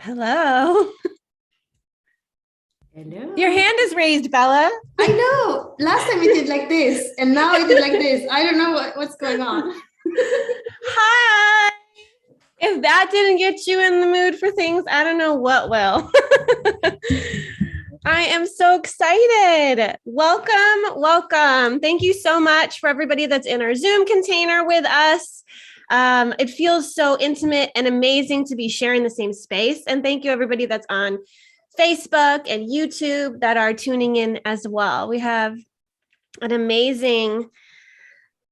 Hello. Your Hello. hand is raised, Bella. I know. Last time it did like this, and now it did like this. I don't know what's going on. Hi. If that didn't get you in the mood for things, I don't know what will. I am so excited. Welcome, welcome. Thank you so much for everybody that's in our Zoom container with us. It feels so intimate and amazing to be sharing the same space. And thank you, everybody that's on Facebook and YouTube that are tuning in as well. We have an amazing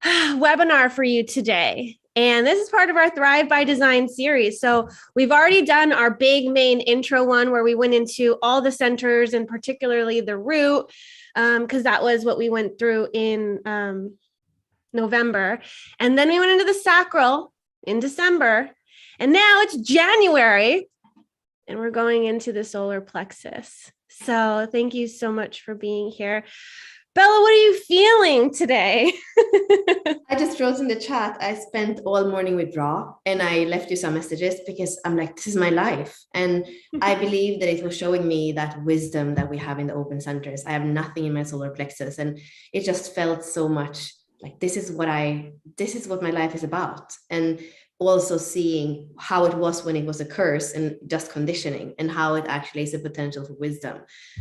webinar for you today. And this is part of our Thrive by Design series. So we've already done our big main intro one where we went into all the centers and particularly the root, because that was what we went through in November. And then we went into the sacral in December. And now it's January and we're going into the solar plexus. So thank you so much for being here. Bella, what are you feeling today? I just wrote in the chat, I spent all morning with Raw and I left you some messages because I'm like, this is my life. And I believe that it was showing me that wisdom that we have in the open centers. I have nothing in my solar plexus. And it just felt so much like this is what my life is about. And also seeing how it was when it was a curse and just conditioning and how it actually is a potential for wisdom.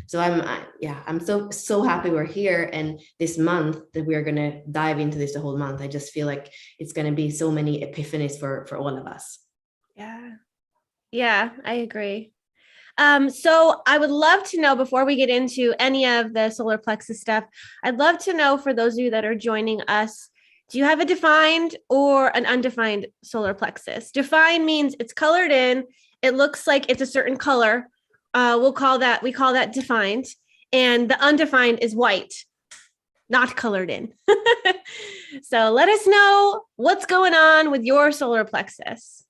So I'm so happy we're here, and this month that we are going to dive into this the whole month. I just feel like it's going to be so many epiphanies for all of us. Yeah, I agree. So I would love to know, before we get into any of the solar plexus stuff, I'd love to know, for those of you that are joining us, do you have a defined or an undefined solar plexus? Defined means it's colored in. It looks like it's a certain color. We call that defined. And the undefined is white, not colored in. So let us know what's going on with your solar plexus.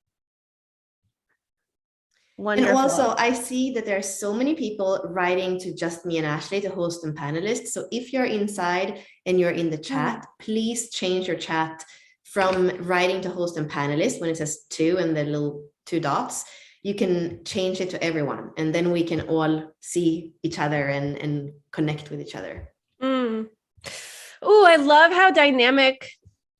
Wonderful. And also, I see that there are so many people writing to just me and Ashley to host and panelists. So if you're inside and you're in the chat, please change your chat from writing to host and panelist when it says two and the little two dots. You can change it to everyone, and then we can all see each other and connect with each other. Oh, I love how dynamic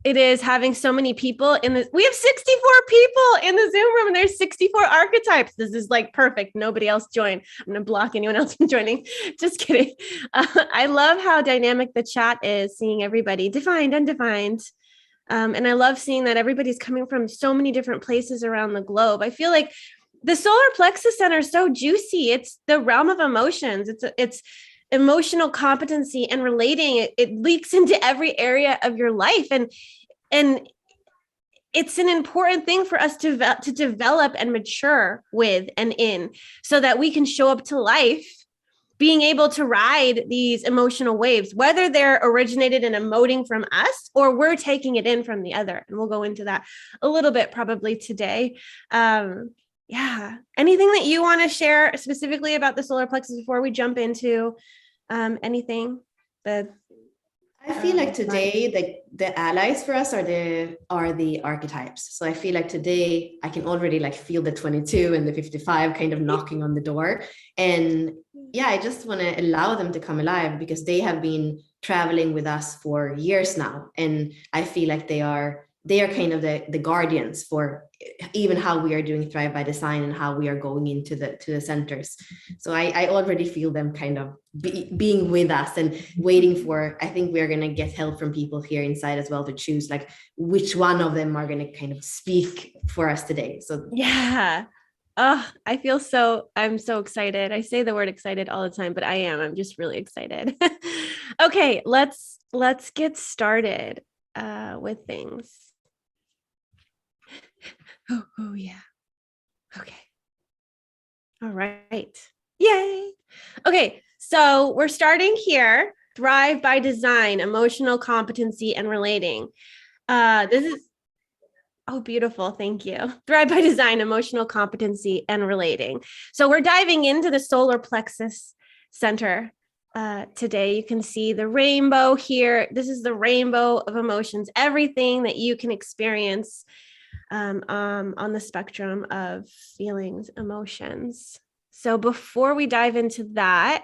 it is having so many people in this. We have 64 people in the Zoom room and there's 64 archetypes. This is like perfect. Nobody else joined. I'm going to block anyone else from joining. Just kidding. I love how dynamic the chat is, seeing everybody defined, undefined. And I love seeing that everybody's coming from so many different places around the globe. I feel like the solar plexus center is so juicy. It's the realm of emotions. It's emotional competency and relating. It leaks into every area of your life. And it's an important thing for us to develop and mature with and in, so that we can show up to life being able to ride these emotional waves, whether they're originated and emoting from us or we're taking it in from the other. And we'll go into that a little bit probably today. Yeah. Anything that you want to share specifically about the solar plexus before we jump into anything that I feel like today the allies for us are the archetypes. So I feel like today I can already like feel the 22 and the 55 kind of knocking on the door. And yeah, I just want to allow them to come alive because they have been traveling with us for years now. And I feel like they are kind of the guardians for even how we are doing Thrive by Design and how we are going into the centers. So I already feel them kind of being with us and waiting for, I think we're going to get help from people here inside as well to choose like which one of them are going to kind of speak for us today. So yeah. Oh, I'm so excited. I say the word excited all the time, but I'm just really excited. Okay, let's get started with things. Oh yeah. Okay. All right. Yay. Okay. So we're starting here. Thrive by Design, emotional competency and relating. This is, oh, beautiful. Thank you. Thrive by Design, emotional competency and relating. So we're diving into the solar plexus center today. You can see the rainbow here. This is the rainbow of emotions, everything that you can experience on the spectrum of feelings, emotions. So before we dive into that,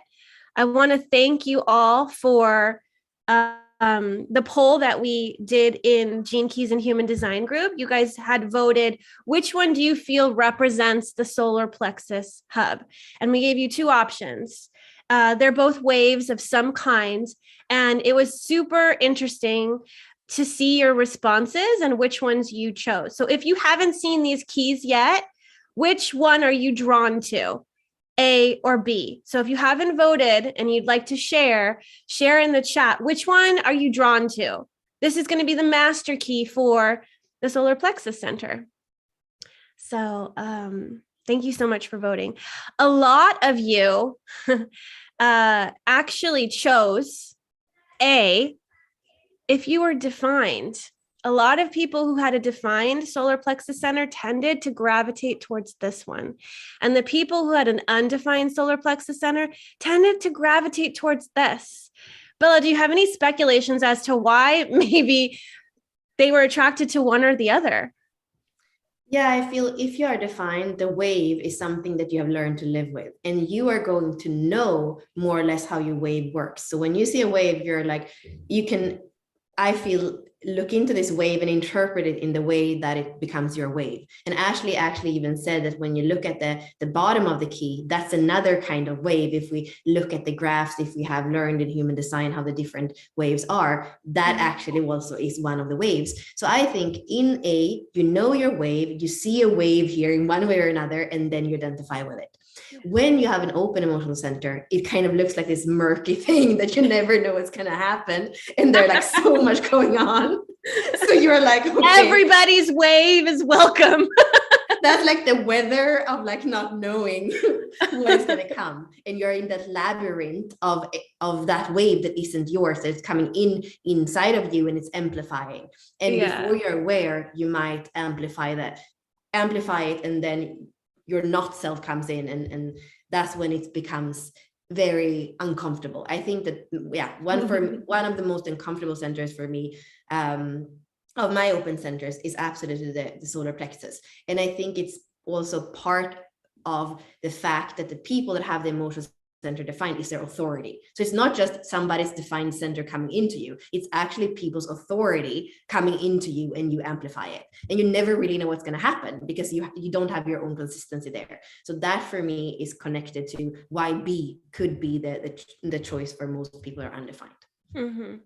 I want to thank you all for the poll that we did in Gene Keys and Human Design group. You guys had voted, which one do you feel represents the solar plexus hub? And we gave you two options. They're both waves of some kind. And it was super interesting to see your responses and which ones you chose. So if you haven't seen these keys yet, which one are you drawn to? A or B. So if you haven't voted and you'd like to share in the chat, which one are you drawn to? This is going to be the master key for the solar plexus center. So thank you so much for voting. A lot of you actually chose A if you were defined. A lot of people who had a defined solar plexus center tended to gravitate towards this one. And the people who had an undefined solar plexus center tended to gravitate towards this. Bella, do you have any speculations as to why maybe they were attracted to one or the other? Yeah, I feel if you are defined, the wave is something that you have learned to live with, and you are going to know more or less how your wave works. So when you see a wave, you're like, you can, I feel, look into this wave and interpret it in the way that it becomes your wave. And Ashley actually even said that when you look at the bottom of the key, that's another kind of wave. If we look at the graphs, if we have learned in human design how the different waves are, that actually also is one of the waves. So I think in A, you know your wave, you see a wave here in one way or another, and then you identify with it. When you have an open emotional center, it kind of looks like this murky thing that you never know what's going to happen. And there's like so much going on. So you're like, okay. Everybody's wave is welcome. That's like the weather of like not knowing what is going to come. And you're in that labyrinth of that wave that isn't yours. It's coming inside of you and it's amplifying. And before you're aware, you might amplify it. And then your not self comes in, and that's when it becomes very uncomfortable. I think that one of the most uncomfortable centers for me of my open centers is absolutely the solar plexus. And I think it's also part of the fact that the people that have the emotional center defined is their authority. So it's not just somebody's defined center coming into you, it's actually people's authority coming into you, and you amplify it. And you never really know what's going to happen because you don't have your own consistency there. So that for me is connected to why B could be the choice for most people are undefined.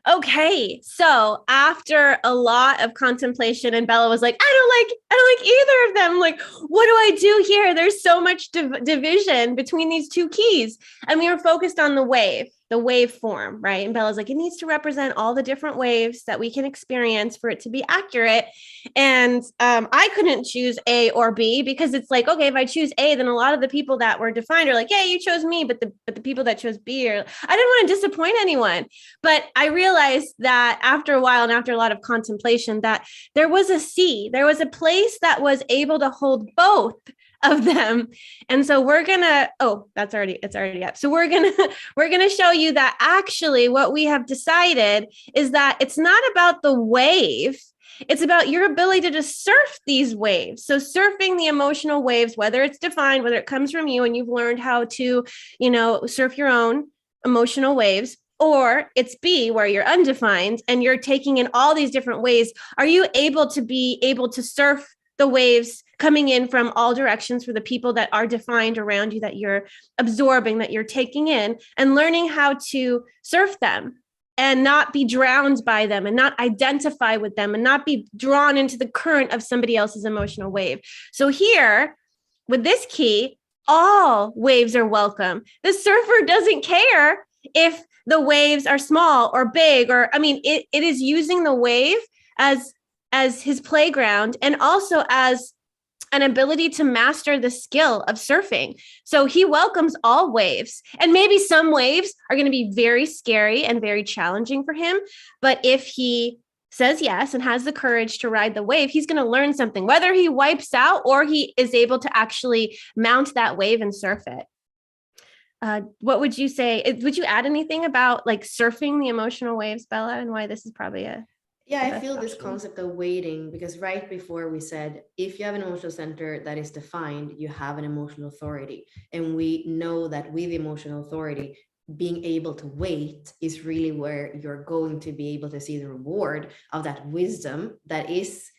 Okay, so after a lot of contemplation, and Bella was like, I don't like either of them. Like, what do I do here? There's so much division between these two keys. And we were focused on the waveform, right? And Bella's like, it needs to represent all the different waves that we can experience for it to be accurate. And I couldn't choose A or B because it's like, okay, if I choose A, then a lot of the people that were defined are like, yeah, you chose me, but the people that chose B are, I didn't want to disappoint anyone. But I realized that after a while and after a lot of contemplation, that there was a C, there was a place that was able to hold both of them. And so it's already up. So we're gonna show you that actually what we have decided is that it's not about the wave, it's about your ability to surf these waves. So surfing the emotional waves, whether it's defined, whether it comes from you and you've learned how to, surf your own emotional waves, or it's B, where you're undefined and you're taking in all these different ways. Are you able to surf the waves coming in from all directions for the people that are defined around you, that you're absorbing, that you're taking in, and learning how to surf them and not be drowned by them and not identify with them and not be drawn into the current of somebody else's emotional wave. So here with this key, all waves are welcome. The surfer doesn't care if the waves are small or big, it is using the wave as his playground and also as an ability to master the skill of surfing. So he welcomes all waves, and maybe some waves are going to be very scary and very challenging for him. But if he says yes and has the courage to ride the wave, he's going to learn something, whether he wipes out or he is able to actually mount that wave and surf it. What would you say? Would you add anything about like surfing the emotional waves, Bella, and why this is probably Yeah, the I best feel this option. concept of waiting, because right before we said, if you have an emotional center that is defined, you have an emotional authority. And we know that with emotional authority, being able to wait is really where you're going to be able to see the reward of that wisdom that is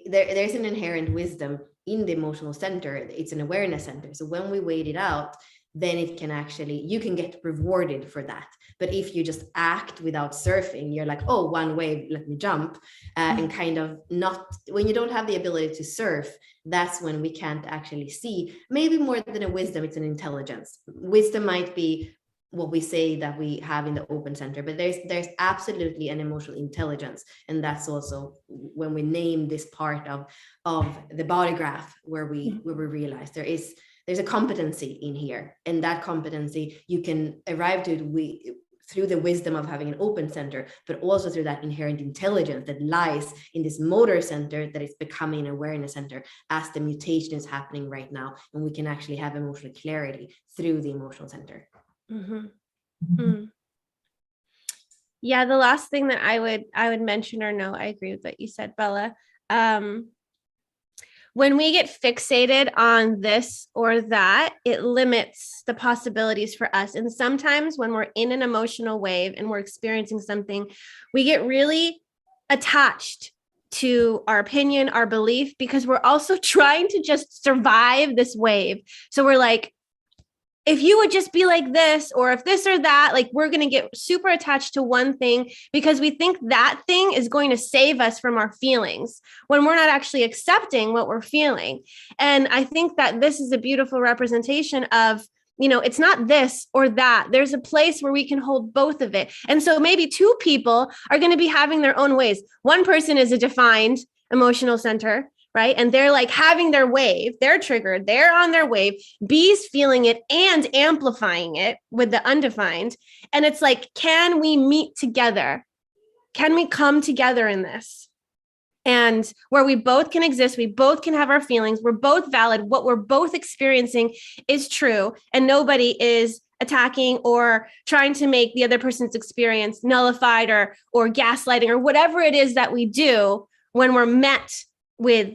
there's an inherent wisdom in the emotional center. It's an awareness center. So when we wait it out, then it can actually, you can get rewarded for that. But if you just act without surfing, you're like, oh, one wave, let me jump, and kind of not, when you don't have the ability to surf, that's when we can't actually see. Maybe more than a wisdom, it's an intelligence. Wisdom might be what we say that we have in the open center, but there's absolutely an emotional intelligence. And that's also when we name this part of the body graph, where we realize there's a competency in here, and that competency you can arrive to through the wisdom of having an open center, but also through that inherent intelligence that lies in this motor center that is becoming an awareness center as the mutation is happening right now. And we can actually have emotional clarity through the emotional center. Yeah, the last thing that I would mention, or no, I agree with what you said, Bella. When we get fixated on this or that, it limits the possibilities for us. And sometimes when we're in an emotional wave and we're experiencing something, we get really attached to our opinion, our belief, because we're also trying to just survive this wave. So we're like, if you would just be like this, or if this or that, like we're going to get super attached to one thing because we think that thing is going to save us from our feelings when we're not actually accepting what we're feeling. And I think that this is a beautiful representation of, it's not this or that. There's a place where we can hold both of it. And so maybe two people are going to be having their own ways. One person is a defined emotional center, right? And they're like having their wave, they're triggered, they're on their wave. B's feeling it and amplifying it with the undefined. And it's like, can we meet together? Can we come together in this? And where we both can exist, we both can have our feelings, we're both valid, what we're both experiencing is true, and nobody is attacking or trying to make the other person's experience nullified or gaslighting or whatever it is that we do when we're met with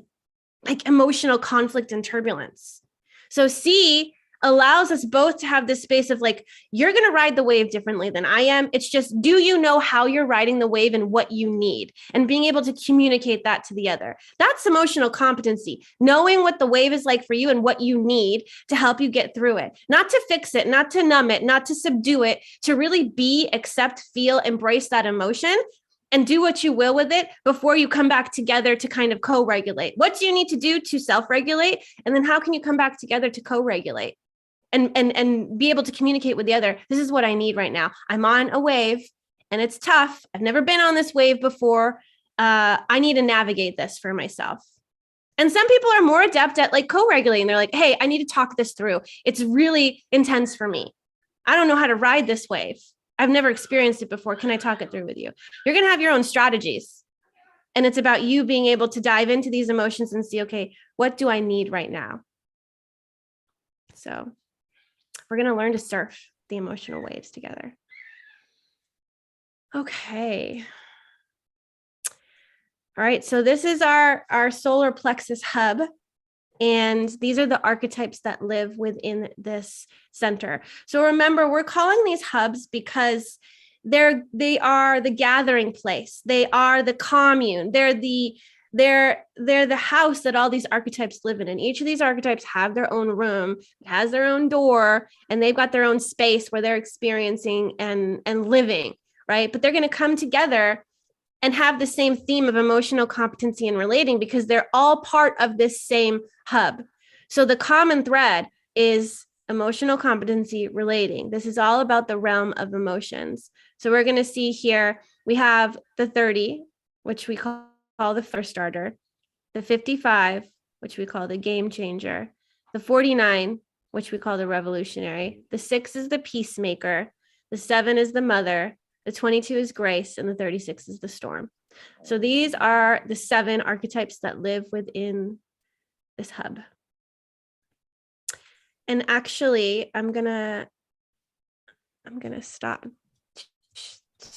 like emotional conflict and turbulence. So C allows us both to have this space of like, you're going to ride the wave differently than I am. It's just, do you know how you're riding the wave and what you need, and being able to communicate that to the other. That's emotional competency, knowing what the wave is like for you and what you need to help you get through it, not to fix it, not to numb it, not to subdue it, to really be, accept, feel, embrace that emotion and do what you will with it before you come back together to kind of co-regulate. What do you need to do to self-regulate? And then how can you come back together to co-regulate and be able to communicate with the other? This is what I need right now. I'm on a wave and it's tough. I've never been on this wave before. I need to navigate this for myself. And some people are more adept at like co-regulating. They're like, hey, I need to talk this through. It's really intense for me. I don't know how to ride this wave. I've never experienced it before. Can I talk it through with you? You're going to have your own strategies. And it's about you being able to dive into these emotions and see, okay, what do I need right now? So we're going to learn to surf the emotional waves together. Okay. All right. So this is our solar plexus hub. And these are the archetypes that live within this center. So remember, we're calling these hubs because they are the gathering place. They are the commune. They're the house that all these archetypes live in. And each of these archetypes have their own room, has their own door, and they've got their own space where they're experiencing and living, right? But they're going to come together and have the same theme of emotional competency and relating because they're all part of this same hub. So the common thread is emotional competency relating. This is all about the realm of emotions. So we're going to see here, we have the 30, which we call the first starter, the 55, which we call the game changer, the 49, which we call the revolutionary, the 6 is the peacemaker, the 7 is the mother, the 22 is grace, and the 36 is the storm. So these are the 7 archetypes that live within this hub. And actually, I'm gonna stop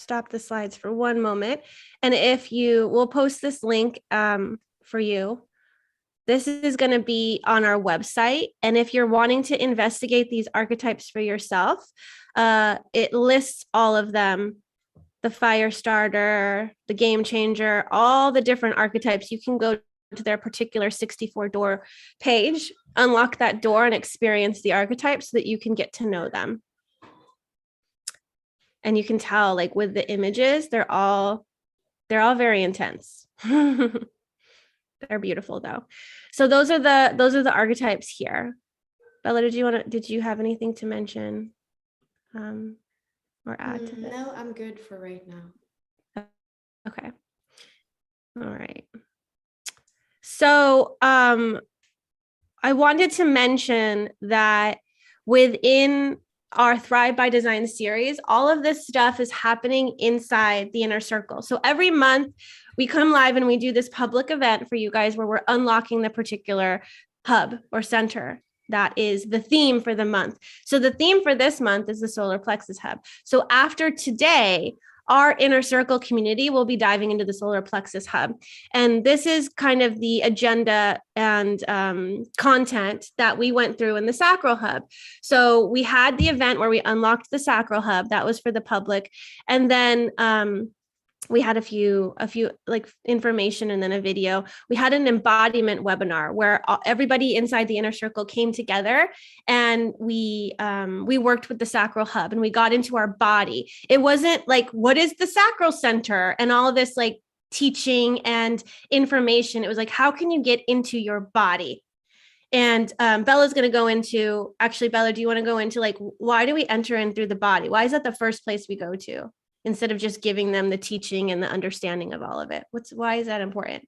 stop the slides for one moment. And we'll post this link for you. This is going to be on our website. And if you're wanting to investigate these archetypes for yourself, it lists all of them, the fire starter, the game changer, all the different archetypes. You can go to their particular 64 door page, unlock that door and experience the archetypes so that you can get to know them. And you can tell, like, with the images, they're all very intense. They're beautiful though. So those are the archetypes here. Bella, did you have anything to mention or add to this? No, I'm good for right now. Okay. All right. So I wanted to mention that within our Thrive by Design series, all of this stuff is happening inside the inner circle. So every month we come live and we do this public event for you guys where we're unlocking the particular hub or center that is the theme for the month. So the theme for this month is the Solar Plexus Hub. So after today, our inner circle community will be diving into the Solar Plexus Hub. And this is kind of the agenda and content that we went through in the Sacral Hub. So we had the event where we unlocked the Sacral Hub. That was for the public. And then we had a few like information and then a video. We had an embodiment webinar where everybody inside the inner circle came together and we worked with the Sacral Hub and we got into our body. It wasn't like, what is the sacral center and all of this like teaching and information. It was like, how can you get into your body? And Bella's going to go into, actually, Bella, do you want to go into like, why do we enter in through the body? Why is that the first place we go to? Instead of just giving them the teaching and the understanding of all of it? Why is that important?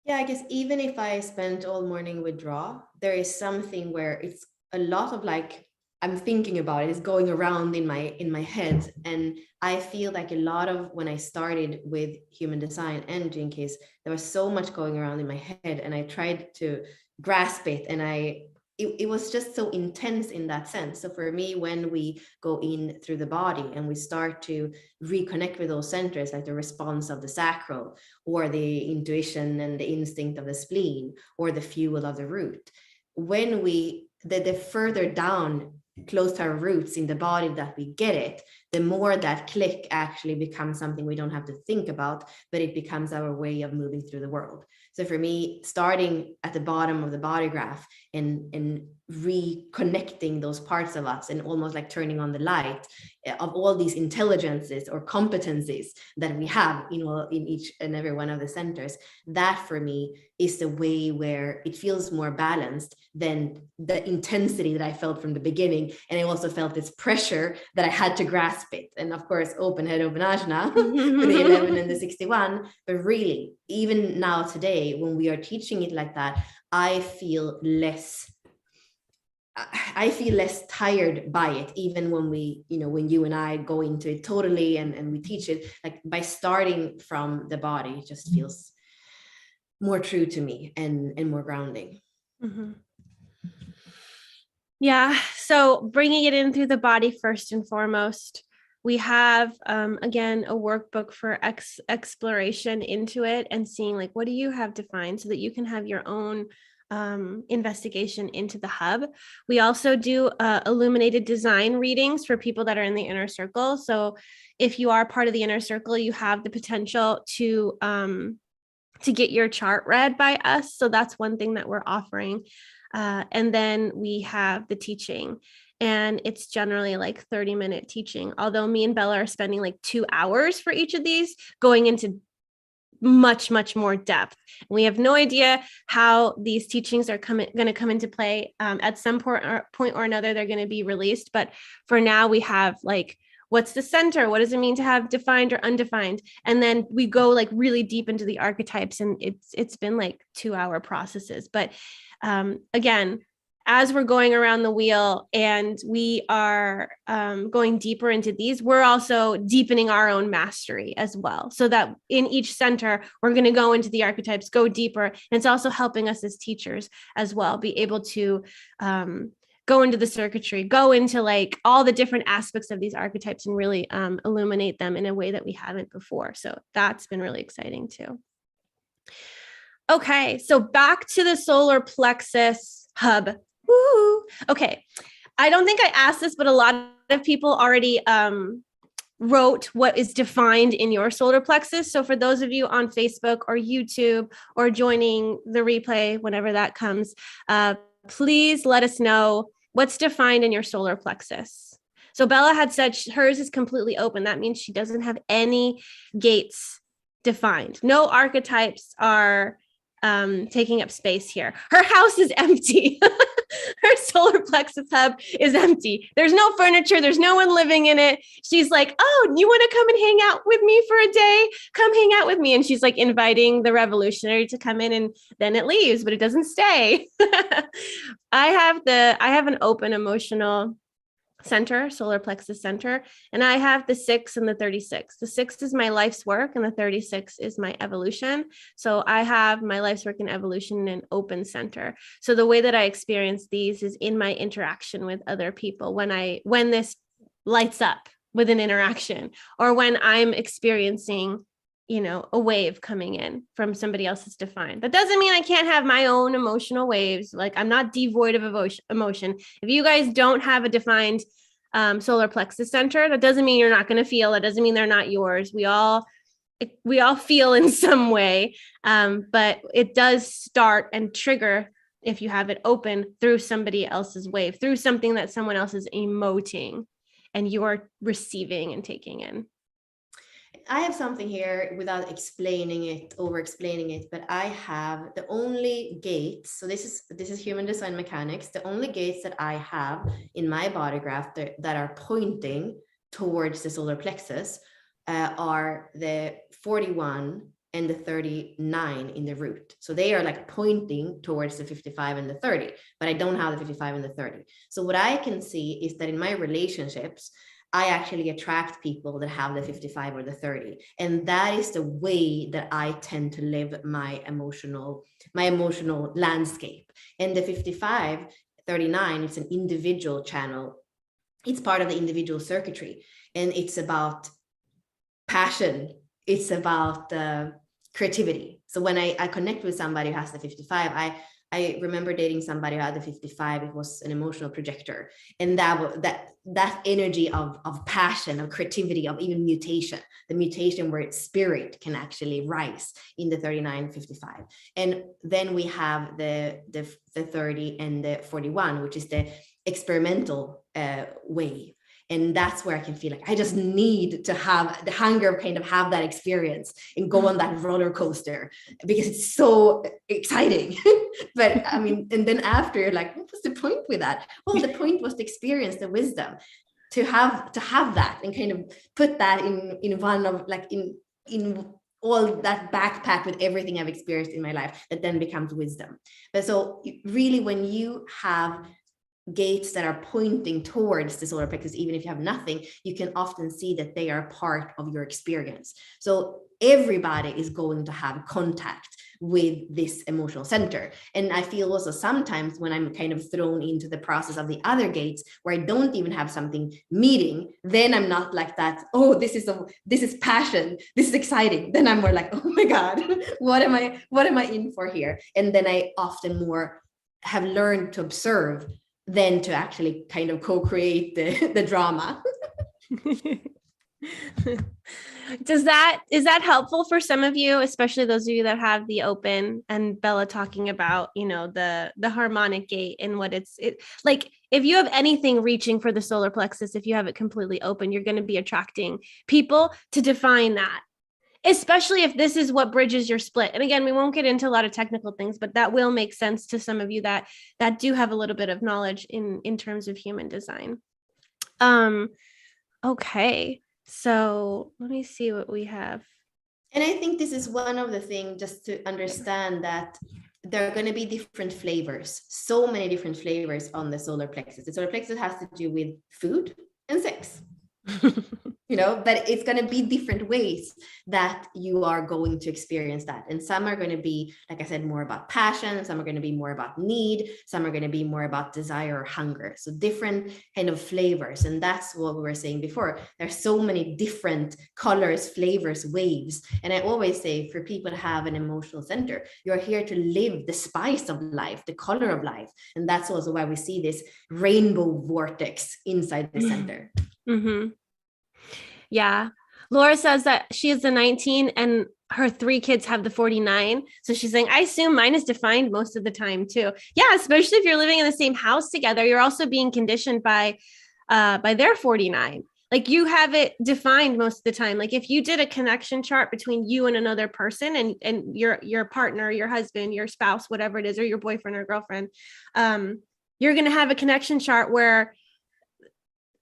Yeah, I guess even if I spent all morning with draw, there is something where it's a lot of like, I'm thinking about it, it's going around in my head. And I feel like a lot of when I started with human design and Gene Keys, there was so much going around in my head and I tried to grasp it and it was just so intense in that sense. So for me, when we go in through the body and we start to reconnect with those centers, like the response of the sacral or the intuition and the instinct of the spleen or the fuel of the root, when the further down close to our roots in the body that we get it, the more that click actually becomes something we don't have to think about, but it becomes our way of moving through the world. So for me, starting at the bottom of the body graph and reconnecting those parts of us and almost like turning on the light of all these intelligences or competencies that we have, in each and every one of the centers, that for me is the way where it feels more balanced than the intensity that I felt from the beginning. And I also felt this pressure that I had to grasp it. And of course, open head, open ajna with the 11 and the 61. But really, even now today, when we are teaching it like that, I feel less tired by it, even when when you and I go into it totally and we teach it, like by starting from the body, it just feels more true to me and more grounding. Mm-hmm. Yeah. So bringing it in through the body first and foremost, we have, again, a workbook for exploration into it and seeing like, what do you have defined so that you can have your own investigation into the hub. We also do illuminated design readings for people that are in the inner circle. So if you are part of the inner circle, you have the potential to get your chart read by us. So that's one thing that we're offering. And then we have the teaching, and it's generally like 30-minute teaching. Although me and Bella are spending like 2 hours for each of these, going into much, much more depth. And we have no idea how these teachings are going to come into play. At some point or another, they're going to be released. But for now, we have like, what's the center? What does it mean to have defined or undefined? And then we go like really deep into the archetypes, and it's been like 2-hour processes. But again, as we're going around the wheel and we are going deeper into these, we're also deepening our own mastery as well. So that in each center, we're going to go into the archetypes, go deeper. And it's also helping us as teachers as well, be able to go into the circuitry, go into like all the different aspects of these archetypes and really illuminate them in a way that we haven't before. So that's been really exciting too. Okay, so back to the solar plexus hub. Woo! Okay, I don't think I asked this, but a lot of people already wrote what is defined in your solar plexus. So for those of you on Facebook or YouTube or joining the replay whenever that comes, please let us know what's defined in your solar plexus. So Bella had said hers is completely open. That means she doesn't have any gates defined. No archetypes are taking up space here. Her house is empty. Her solar plexus hub is empty. There's no furniture. There's no one living in it. She's like, oh, you want to come and hang out with me for a day? Come hang out with me. And she's like inviting the revolutionary to come in, and then it leaves, but it doesn't stay. I have an open emotional center, solar plexus center, and I have the 6 and the 36. The 6 is my life's work and the 36 is my evolution. So I have my life's work and evolution in an open center. So the way that I experience these is in my interaction with other people, when this lights up with an interaction, or when I'm experiencing a wave coming in from somebody else's defined. That doesn't mean I can't have my own emotional waves. Like, I'm not devoid of emotion. If you guys don't have a defined solar plexus center, that doesn't mean you're not going to feel. That doesn't mean they're not yours. We all feel in some way, but it does start and trigger, if you have it open, through somebody else's wave, through something that someone else is emoting and you're receiving and taking in. I have something here without over explaining it, but I have the only gates. So this is human design mechanics. The only gates that I have in my body graph that are pointing towards the solar plexus are the 41 and the 39 in the root. So they are like pointing towards the 55 and the 30, but I don't have the 55 and the 30. So what I can see is that in my relationships, I actually attract people that have the 55 or the 30. And that is the way that I tend to live my emotional landscape. And the 55, 39, it's an individual channel. It's part of the individual circuitry. And it's about passion. It's about creativity. So when I connect with somebody who has the 55, I remember dating somebody who had the 55. It was an emotional projector. And that energy of passion, of creativity, of even mutation, the mutation where spirit can actually rise in the 39, 55. And then we have the 30 and the 41, which is the experimental way. And that's where I can feel like I just need to have the hunger of kind of have that experience and go on that roller coaster because it's so exciting. But I mean, and then after you're like, what was the point with that? Well, the point was to experience the wisdom, to have that and kind of put that in one of like in all that backpack with everything I've experienced in my life that then becomes wisdom. But so really, when you have gates that are pointing towards the solar plexus, even if you have nothing, you can often see that they are part of your experience. So everybody is going to have contact with this emotional center. And I feel also sometimes when I'm kind of thrown into the process of the other gates where I don't even have something meeting, then I'm not like that, oh, this is passion, this is exciting. Then I'm more like, oh my God, what am I in for here? And then I often more have learned to observe than to actually kind of co-create the drama. Is that helpful for some of you, especially those of you that have the open, and Bella talking about, the harmonic gate and what it's like, if you have anything reaching for the solar plexus, if you have it completely open, you're going to be attracting people to define that. Especially if this is what bridges your split. And again, we won't get into a lot of technical things, but that will make sense to some of you that do have a little bit of knowledge in terms of human design. Okay, so let me see what we have. And I think this is one of the things, just to understand that there are going to be different flavors, so many different flavors on the solar plexus. The solar plexus has to do with food and sex. But it's going to be different ways that you are going to experience that. And some are going to be, like I said, more about passion. Some are going to be more about need. Some are going to be more about desire or hunger. So different kind of flavors. And that's what we were saying before. There's so many different colors, flavors, waves. And I always say, for people to have an emotional center, you're here to live the spice of life, the color of life. And that's also why we see this rainbow vortex inside the center. Mm-hmm. Yeah. Laura says that she is the 19 and her 3 kids have the 49. So she's saying, I assume mine is defined most of the time too. Yeah. Especially if you're living in the same house together, you're also being conditioned by their 49. Like you have it defined most of the time. Like if you did a connection chart between you and another person and your partner, your husband, your spouse, whatever it is, or your boyfriend or girlfriend, you're going to have a connection chart where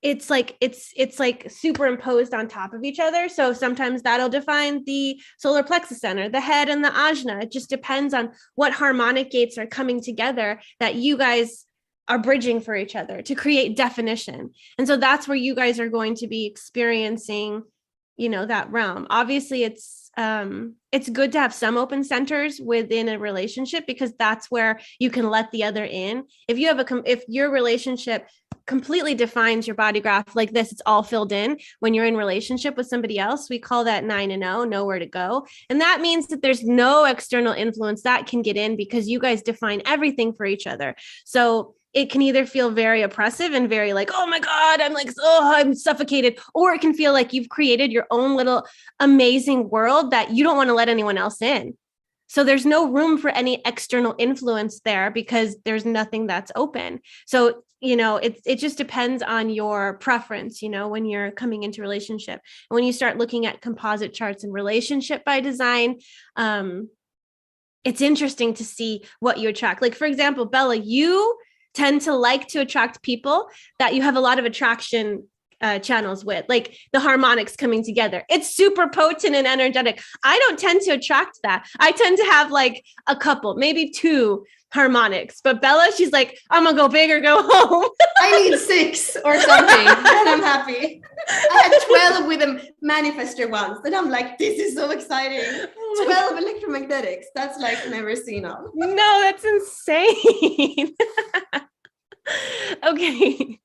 it's like superimposed on top of each other. So sometimes that'll define the solar plexus center, the head, and the ajna. It just depends on what harmonic gates are coming together that you guys are bridging for each other to create definition. And so that's where you guys are going to be experiencing, that realm. Obviously, it's good to have some open centers within a relationship because that's where you can let the other in. If you have if your relationship completely defines your body graph like this, it's all filled in. When you're in relationship with somebody else, we call that 9 and 0, nowhere to go. And that means that there's no external influence that can get in because you guys define everything for each other. So it can either feel very oppressive and very like, oh my God, I'm suffocated. Or it can feel like you've created your own little amazing world that you don't want to let anyone else in. So there's no room for any external influence there because there's nothing that's open. So, it just depends on your preference, when you're coming into relationship. And when you start looking at composite charts and relationship by design, it's interesting to see what you attract. Like, for example, Bella, you tend to like to attract people that you have a lot of attraction channels with, like the harmonics coming together. It's super potent and energetic. I don't tend to attract that. I tend to have like a couple, maybe 2 harmonics, but Bella, she's like, I'm gonna go big or go home. I need 6 or something and I'm happy. I had 12 with a manifester once and I'm like, this is so exciting. 12 electromagnetics. That's like never seen of. No, that's insane. Okay.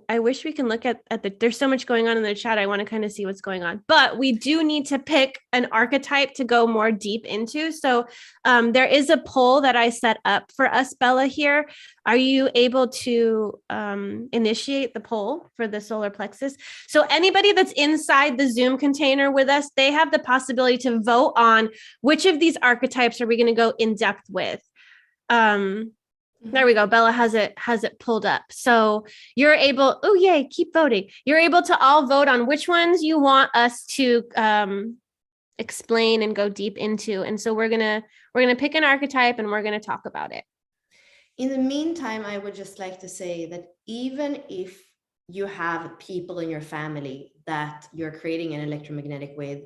I wish we can look at there's so much going on in the chat. I want to kind of see what's going on, but we do need to pick an archetype to go more deep into. So there is a poll that I set up for us, Bella, here. Are you able to initiate the poll for the solar plexus? So anybody that's inside the Zoom container with us, they have the possibility to vote on which of these archetypes are we going to go in depth with. There we go. Bella has it pulled up. So you're able, oh yay, keep voting. You're able to all vote on which ones you want us to explain and go deep into. And so we're gonna pick an archetype and we're gonna talk about it. In the meantime, I would just like to say that even if you have people in your family that you're creating an electromagnetic with,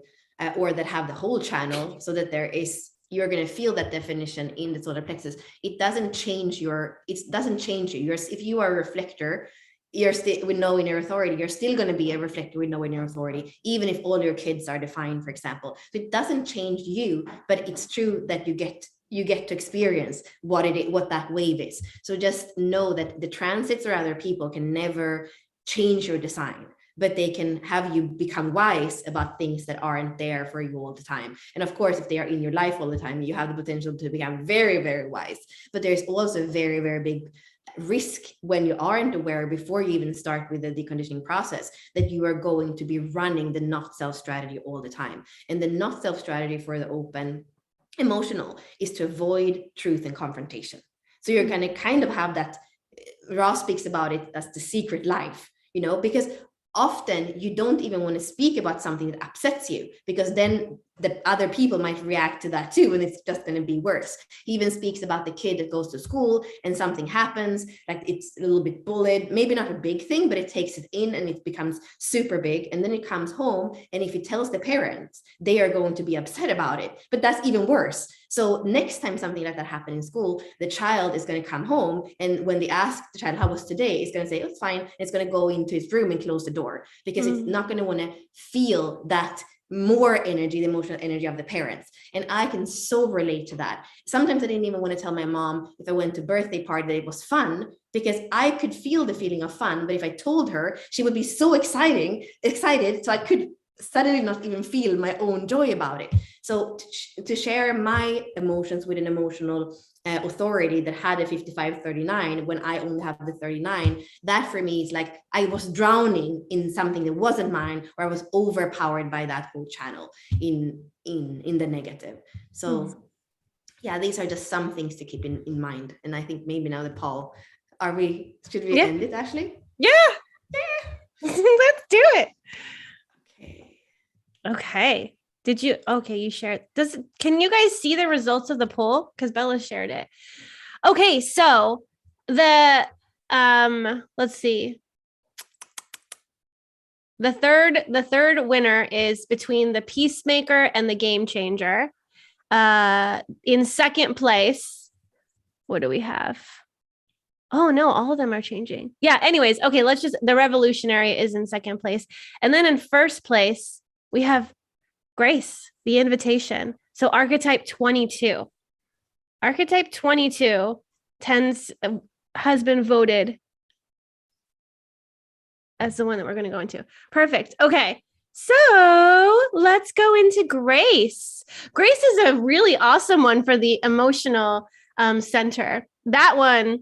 or that have the whole channel, so that you're going to feel that definition in the solar plexus. It doesn't change you. If you are a reflector, you're still with no inner authority. You're still going to be a reflector with no inner authority, even if all your kids are defined, for example. So it doesn't change you, but it's true that you get to experience what that wave is. So just know that the transits or other people can never change your design, but they can have you become wise about things that aren't there for you all the time. And of course, if they are in your life all the time, you have the potential to become very, very wise. But there's also a very, very big risk when you aren't aware before you even start with the deconditioning process that you are going to be running the not self strategy all the time. And the not self strategy for the open emotional is to avoid truth and confrontation. So you're going to kind of have that. Ross speaks about it as the secret life, because often you don't even want to speak about something that upsets you, because then the other people might react to that too, and it's just going to be worse. He even speaks about the kid that goes to school and something happens, like it's a little bit bullied, maybe not a big thing, but it takes it in and it becomes super big. And then it comes home, and if it tells the parents, they are going to be upset about it. But that's even worse. So next time something like that happens in school, the child is going to come home, and when they ask the child, how was today? It's going to say, oh, it's fine. And it's going to go into his room and close the door, because it's not going to want to feel that more energy, the emotional energy of the parents. And I can so relate to that. Sometimes I didn't even want to tell my mom if I went to a birthday party that it was fun, because I could feel the feeling of fun. But if I told her, she would be so excited. So I could suddenly not even feel my own joy about it. So to share my emotions with an emotional authority that had a 55-39 when I only have the 39, that for me is like I was drowning in something that wasn't mine, or I was overpowered by that whole channel in the negative. So yeah, these are just some things to keep in mind. And I think maybe now that Paul, should we end it, Ashley? Yeah. Let's do it. Okay. You shared. Can you guys see the results of the poll? Because Bella shared it. Okay, so let's see. The third winner is between the Peacemaker and the Game Changer. In second place, what do we have? Oh no, all of them are changing. Yeah, anyways, okay, the Revolutionary is in second place. And then in first place, we have Grace, the Invitation. So archetype 22. Archetype 22 has been voted as the one that we're going to go into. Perfect. Okay. So let's go into Grace. Grace is a really awesome one for the emotional center. That one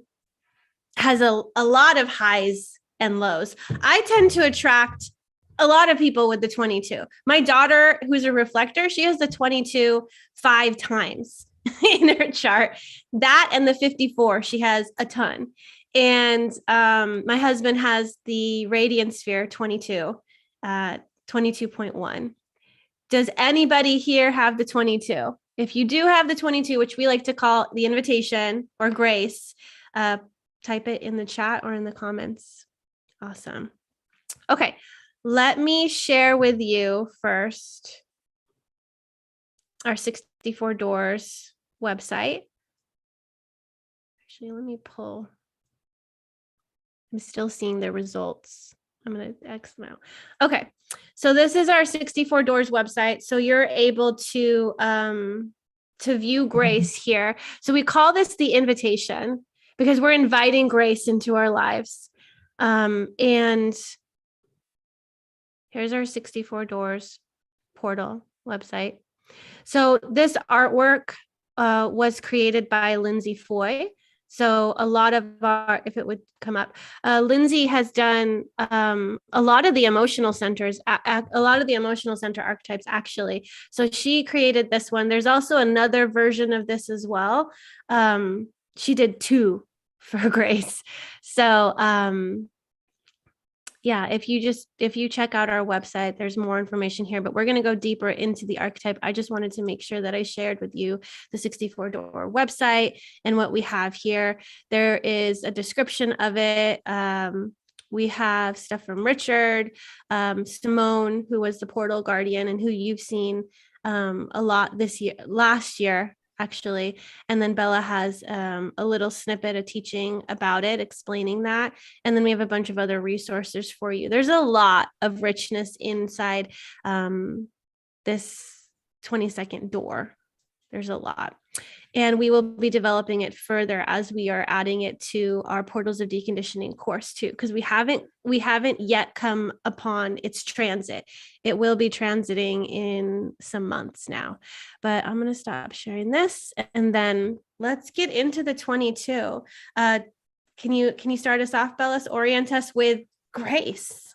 has a lot of highs and lows. I tend to attract a lot of people with the 22. My daughter, who's a reflector, she has the 22 5 times in her chart. That and the 54, she has a ton. And my husband has the radiant sphere 22, 22.1. Does anybody here have the 22? If you do have the 22, which we like to call the Invitation or Grace, type it in the chat or in the comments. Awesome. Okay. Let me share with you first our 64 Doors website. Actually, let me pull. I'm still seeing the results. I'm going to X them out. Okay. So this is our 64 Doors website. So you're able to view Grace here. So we call this the Invitation because we're inviting Grace into our lives. And here's our 64 Doors portal website. So this artwork was created by Lindsay Foy. So a lot of if it would come up, Lindsay has done a lot of the emotional centers, a lot of the emotional center archetypes, actually. So she created this one. There's also another version of this as well. She did 2 for Grace. So yeah, if you check out our website, there's more information here, but we're going to go deeper into the archetype. I just wanted to make sure that I shared with you the 64 Door website and what we have here. There is a description of it. We have stuff from Richard, Simone, who was the portal guardian and who you've seen a lot last year, actually. And then Bella has a little snippet of teaching about it, explaining that. And then we have a bunch of other resources for you. There's a lot of richness inside this 22nd door. There's a lot. And we will be developing it further as we are adding it to our Portals of Deconditioning course too, because we haven't yet come upon its transit. It will be transiting in some months now, but I'm going to stop sharing this and then let's get into the 22. Can you start us off, Bellis? Orient us with Grace.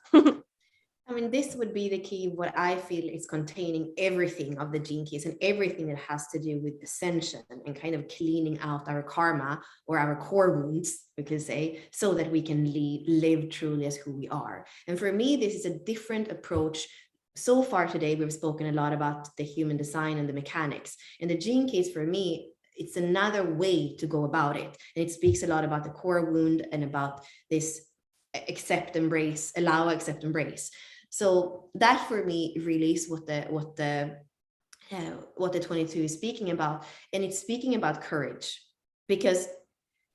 I mean, this would be the key, what I feel is containing everything of the gene keys and everything that has to do with ascension and kind of cleaning out our karma or our core wounds, we could say, so that we can live truly as who we are. And for me, this is a different approach so far today, we've spoken a lot about the human design and the mechanics. And the gene keys for me, it's another way to go about it. And it speaks a lot about the core wound and about this accept, embrace, allow, accept, embrace. So that for me really is what the 22 is speaking about. And it's speaking about courage, because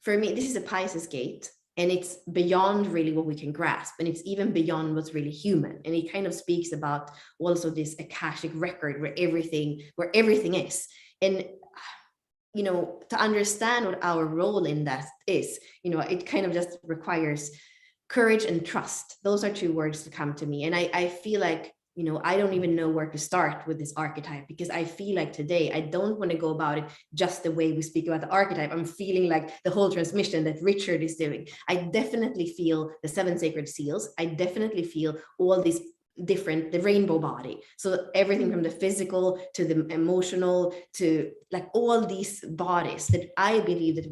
for me, this is a Pisces gate, and it's beyond really what we can grasp, and it's even beyond what's really human. And it kind of speaks about also this Akashic record where everything is. And to understand what our role in that is, it kind of just requires courage and trust. Those are two words that come to me. And I feel like, I don't even know where to start with this archetype, because I feel like today I don't want to go about it just the way we speak about the archetype. I'm feeling like the whole transmission that Richard is doing. I definitely feel the 7 sacred seals. I definitely feel all these the rainbow body. So everything from the physical to the emotional to like all these bodies that I believe that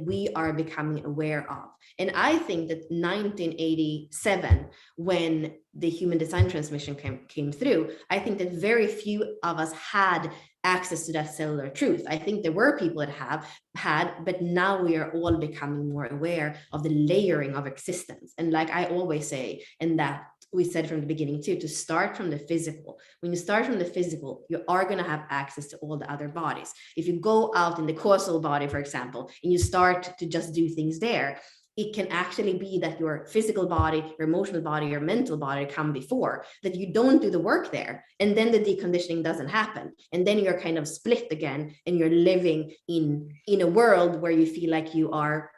we are becoming aware of. And I think that 1987, when the human design transmission came through, I think that very few of us had access to that cellular truth. I think there were people that have had, but now we are all becoming more aware of the layering of existence. And like I always say, and that we said from the beginning too, to start from the physical. When you start from the physical, you are going to have access to all the other bodies. If you go out in the causal body, for example, and you start to just do things there, it can actually be that your physical body, your emotional body, your mental body come before, that you don't do the work there. And then the deconditioning doesn't happen. And then you're kind of split again, and you're living in a world where you feel like you are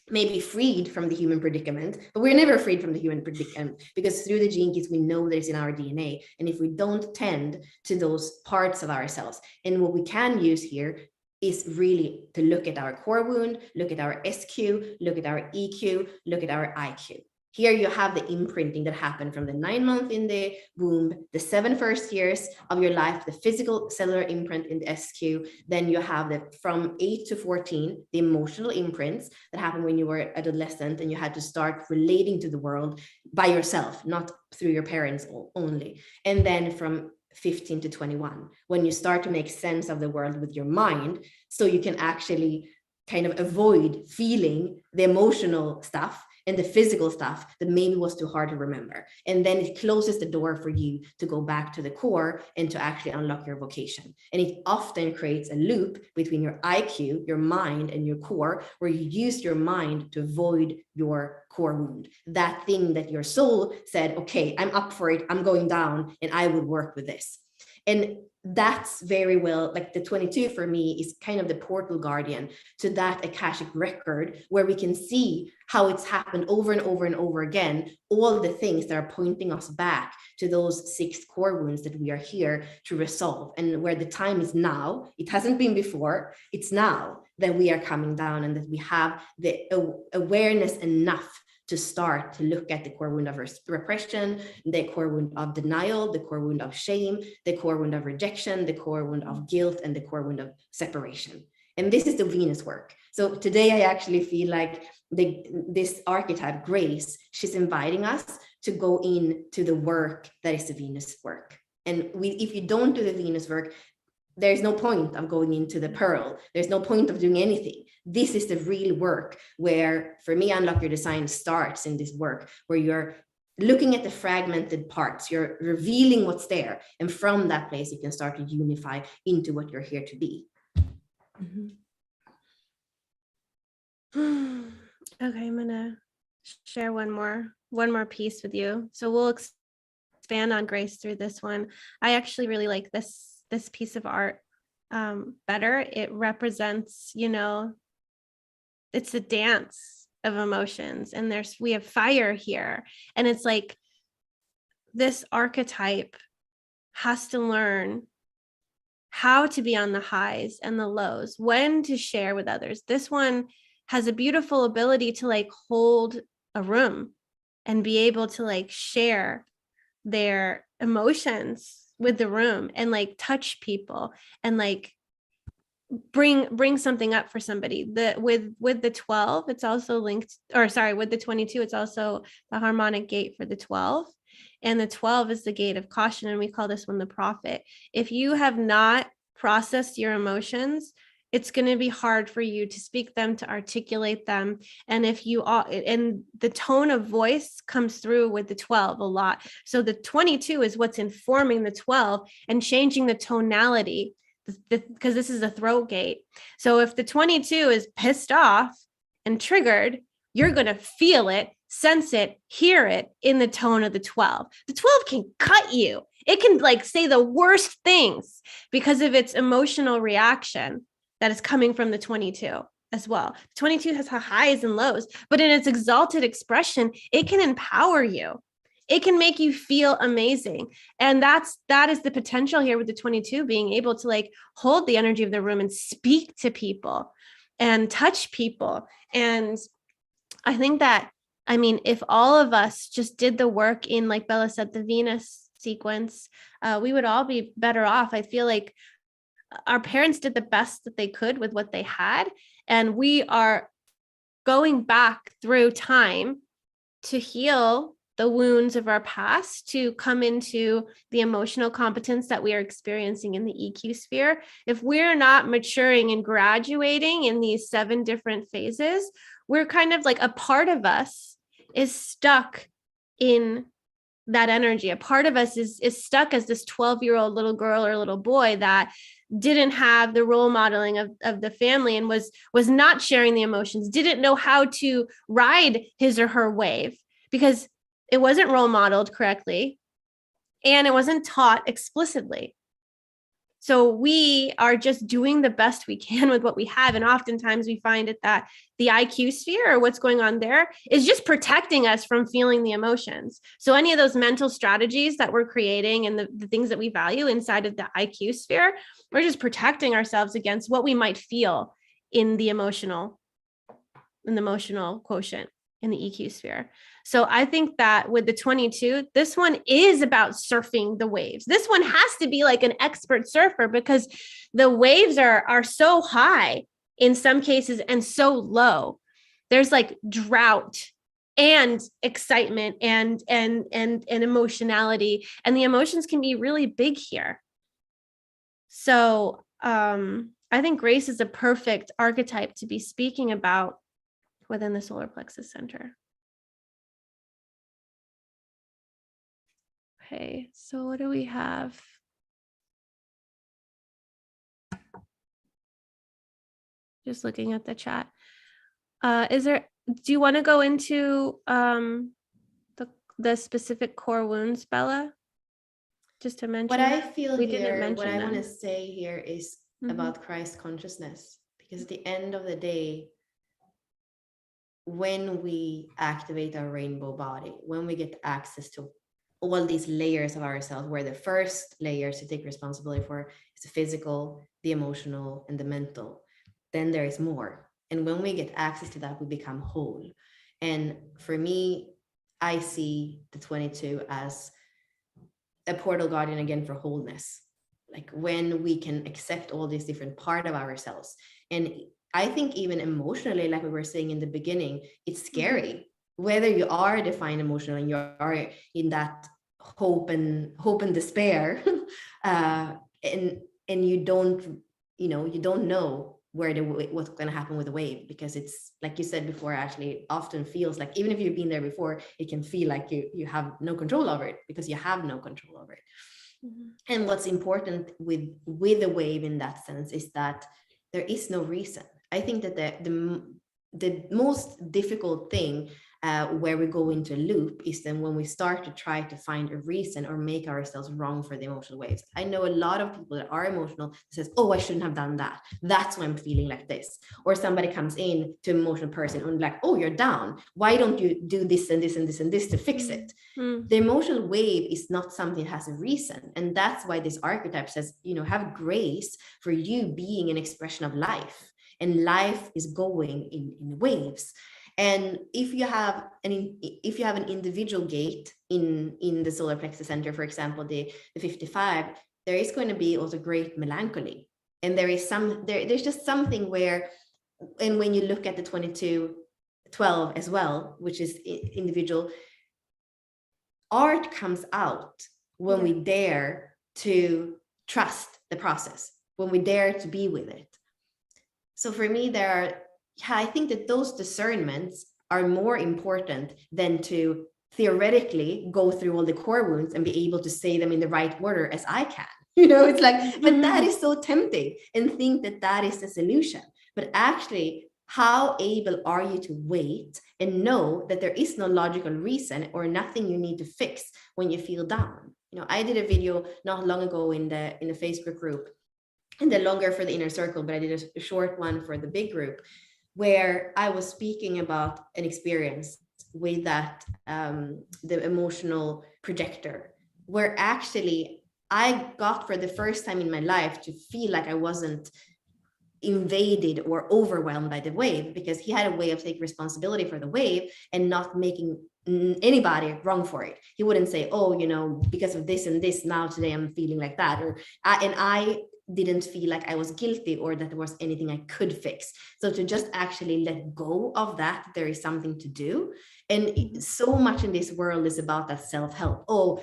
maybe freed from the human predicament, but we're never freed from the human predicament, because through the gene keys, we know that it's in our DNA. And if we don't tend to those parts of ourselves, and what we can use here is really to look at our core wound, look at our SQ, look at our EQ, look at our IQ. Here you have the imprinting that happened from the 9 months in the womb, the 7 first years of your life, the physical cellular imprint in the SQ. Then you have from 8 to 14, the emotional imprints that happened when you were adolescent and you had to start relating to the world by yourself, not through your parents only. And then from 15 to 21, when you start to make sense of the world with your mind, so you can actually kind of avoid feeling the emotional stuff and the physical stuff that maybe was too hard to remember. And then it closes the door for you to go back to the core and to actually unlock your vocation. And it often creates a loop between your IQ, your mind, and your core, where you use your mind to avoid your core wound. That thing that your soul said, okay, I'm up for it, I'm going down, and I would work with this. And that's very well, like the 22 for me is kind of the portal guardian to that Akashic record, where we can see how it's happened over and over and over again, all the things that are pointing us back to those 6 core wounds that we are here to resolve. And where the time is now, it hasn't been before, it's now that we are coming down, and that we have the awareness enough to start to look at the core wound of repression, the core wound of denial, the core wound of shame, the core wound of rejection, the core wound of guilt, and the core wound of separation. And this is the Venus work. So today I actually feel like this archetype, Grace, she's inviting us to go into the work that is the Venus work. And if you don't do the Venus work, there's no point of going into the Pearl. There's no point of doing anything. This is the real work where, for me, Unlock Your Design starts in this work where you're looking at the fragmented parts, you're revealing what's there. And from that place, you can start to unify into what you're here to be. Mm-hmm. Okay, I'm gonna share one more piece with you. So we'll expand on Grace through this one. I actually really like this piece of art better. It represents, it's a dance of emotions, and we have fire here, and it's like this archetype has to learn how to be on the highs and the lows, when to share with others. This one has a beautiful ability to like hold a room and be able to like share their emotions with the room and like touch people and like bring something up for somebody. With the 12, it's also linked, or sorry, with the 22, it's also the harmonic gate for the 12. And the 12 is the gate of caution. And we call this one the prophet. If you have not processed your emotions, it's going to be hard for you to speak them, to articulate them. And if you all, and the tone of voice comes through with the 12 a lot. So the 22 is what's informing the 12 and changing the tonality, because this is a throat gate. So if the 22 is pissed off and triggered, you're going to feel it, sense it, hear it in the tone of the 12. The 12 can cut you. It can like say the worst things because of its emotional reaction that is coming from the 22 as well. The 22 has highs and lows, but in its exalted expression, it can empower you. It can make you feel amazing. And that is the potential here with the 22, being able to like hold the energy of the room and speak to people and touch people. And I think that, I mean, if all of us just did the work in, like Bella said, the Venus sequence, we would all be better off. I feel like our parents did the best that they could with what they had. And we are going back through time to heal the wounds of our past, to come into the emotional competence that we are experiencing in the EQ sphere. If we're not maturing and graduating in these 7 different phases, we're kind of like, a part of us is stuck in that energy. A part of us is stuck as this 12-year-old little girl or little boy that didn't have the role modeling of the family and was not sharing the emotions, didn't know how to ride his or her wave because it wasn't role modeled correctly and it wasn't taught explicitly. So we are just doing the best we can with what we have. And oftentimes we find it that the IQ sphere, or what's going on there, is just protecting us from feeling the emotions. So any of those mental strategies that we're creating and the things that we value inside of the IQ sphere, we're just protecting ourselves against what we might feel in the emotional quotient in the EQ sphere. So I think that with the 22, this one is about surfing the waves. This one has to be like an expert surfer because the waves are so high in some cases and so low. There's like drought and excitement and emotionality, and the emotions can be really big here. So I think grace is a perfect archetype to be speaking about within the solar plexus center. Okay, so what do we have? Just looking at the chat. Do you want to go into the specific core wounds, Bella? Just to mention what I feel we here, didn't mention what I them. want to say here is about Christ consciousness, because at the end of the day, when we activate our rainbow body, when we get access to all these layers of ourselves, where the first layers to take responsibility for is the physical, the emotional, and the mental, then there is more. And when we get access to that, we become whole. And for me, I see the 22 as a portal guardian again for wholeness. Like when we can accept all these different parts of ourselves. And I think even emotionally, like we were saying in the beginning, it's scary. Whether you are defined emotional and you are in that hope and despair, and you don't know what's going to happen with the wave, because it's like you said before, Ashley, it often feels like, even if you've been there before, it can feel like you have no control over it, because you have no control over it. And what's important with the wave in that sense is that there is no reason. I think that the most difficult thing where we go into a loop is then when we start to try to find a reason or make ourselves wrong for the emotional waves. I know a lot of people that are emotional that says, oh, I shouldn't have done that. That's why I'm feeling like this. Or somebody comes in to an emotional person and like, oh, you're down. Why don't you do this and this and this and this to fix it? The emotional wave is not something that has a reason. And that's why this archetype says, have grace for you being an expression of life. And life is going in waves. And if you have an individual gate in the solar plexus center, for example, the 55, there is going to be also great melancholy. And there's just something where, and when you look at the 22-12 as well, which is individual, art comes out when we dare to trust the process, when we dare to be with it. So for me, I think that those discernments are more important than to theoretically go through all the core wounds and be able to say them in the right order as I can. It's like, but that is so tempting, and think that that is the solution. But actually, how able are you to wait and know that there is no logical reason or nothing you need to fix when you feel down? I did a video not long ago in the Facebook group, and the longer for the inner circle, but I did a short one for the big group, where I was speaking about an experience with that, the emotional projector, where actually I got for the first time in my life to feel like I wasn't invaded or overwhelmed by the wave, because he had a way of taking responsibility for the wave and not making anybody wrong for it. He wouldn't say, oh, because of this and this, now today I'm feeling like that, and I didn't feel like I was guilty or that there was anything I could fix. So to just actually let go of that, there is something to do. And so much in this world is about that self-help. Oh,